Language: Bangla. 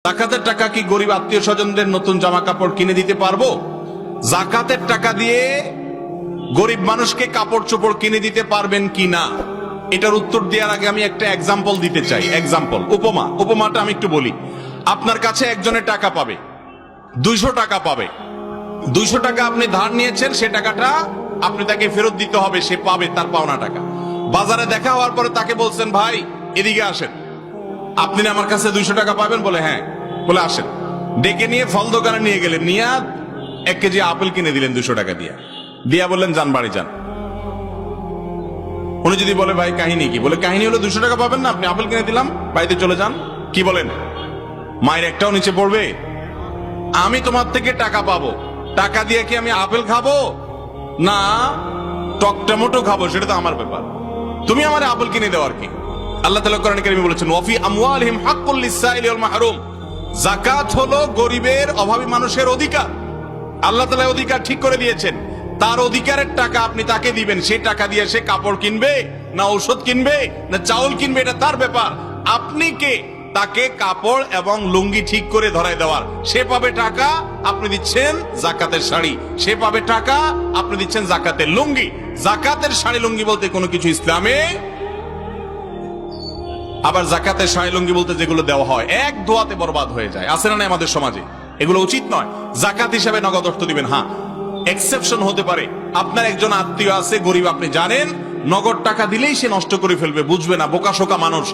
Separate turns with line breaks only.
জাকাতের টাকা কি গরিব আত্মীয় স্বজনদের নতুন জামা কাপড় কিনে দিতে পারবো? জাকাতের টাকা দিয়ে গরিব মানুষকে কাপড় চোপড় কিনে দিতে পারবেন কি না, এটার উত্তর দেওয়ার আগে আমি একটা এক্সাম্পল দিতে চাই। এক্সাম্পল, উপমাটা আমি একটু বলি। আপনার কাছে একজনের টাকা পাবে, 200 টাকা পাবে। 200 টাকা আপনি ধার নিয়েছেন, সে টাকাটা আপনি তাকে ফেরত দিতে হবে, সে পাবে তার পাওনা টাকা। বাজারে দেখা হওয়ার পরে তাকে বলছেন, ভাই এদিকে আসেন, আপনি না আমার কাছে 200 টাকা পাবেন? বলে হ্যাঁ। বলে আসেন। ডেকে নিয়ে ফল দোকানে নিয়ে গেলেন, নিয়ে 1 কেজি আপেল কিনে দিলেন 200 টাকা দিয়া বললেন যান বাড়ি যান। উনি যদি বলে ভাই কাহিনী কি? বলে কাহিনী হলো 200 টাকা পাবেন না, আপনি আপেল কিনে দিলাম, বাড়িতে চলে যান। কি বলেন? মায়ের একটাও নিচে পড়বে? আমি তোমার থেকে টাকা পাবো, টাকা দিয়ে কি আমি আপেল খাবো না টক টমেটো খাবো সেটা তো আমার ব্যাপার, তুমি আমার আপেল কিনে দেওয়ার কি? আল্লাহ তাআলা কোরআনে কারিমে বলেছেন ওয়াফি আমওয়ালিহিম হাক্কুল লিসাইলি ওয়াল মাহরুম, যাকাত হলো গরিবের অভাবী মানুষের অধিকার। আল্লাহ তাআলা অধিকার ঠিক করে দিয়েছেন, তার অধিকারের টাকা আপনি তাকে দিবেন, সেই টাকা দিয়ে সে কাপড় কিনবে না ঔষধ কিনবে না চাউল কিনবে, এটা তার ব্যাপার। আপনি কে তাকে কাপড় এবং লুঙ্গি ঠিক করে ধরায় দেওয়ার? সে পাবে টাকা, আপনি দিচ্ছেন জাকাতের শাড়ি, সে পাবে টাকা, আপনি দিচ্ছেন জাকাতের লুঙ্গি। জাকাতের শাড়ি লুঙ্গি বলতে কোনো কিছু ইসলামে, আবার জাকাতের শাড়ি লুঙ্গি বলতে যেগুলো দেওয়া হয় এক দোয়াতে বরবাদ হয়ে যায়, আছে না নাই আমাদের সমাজে? এগুলো উচিত নয়। জাকাত হিসাবে নগদ অর্থ দিবেন। হ্যাঁ, এক্সেপশন হতে পারে, আপনার একজন আত্মীয় আছে গরিব, আপনি জানেন নগদ টাকা দিলেই সে নষ্ট করে ফেলবে, বুঝবে না, বোকাশোকা মানুষ।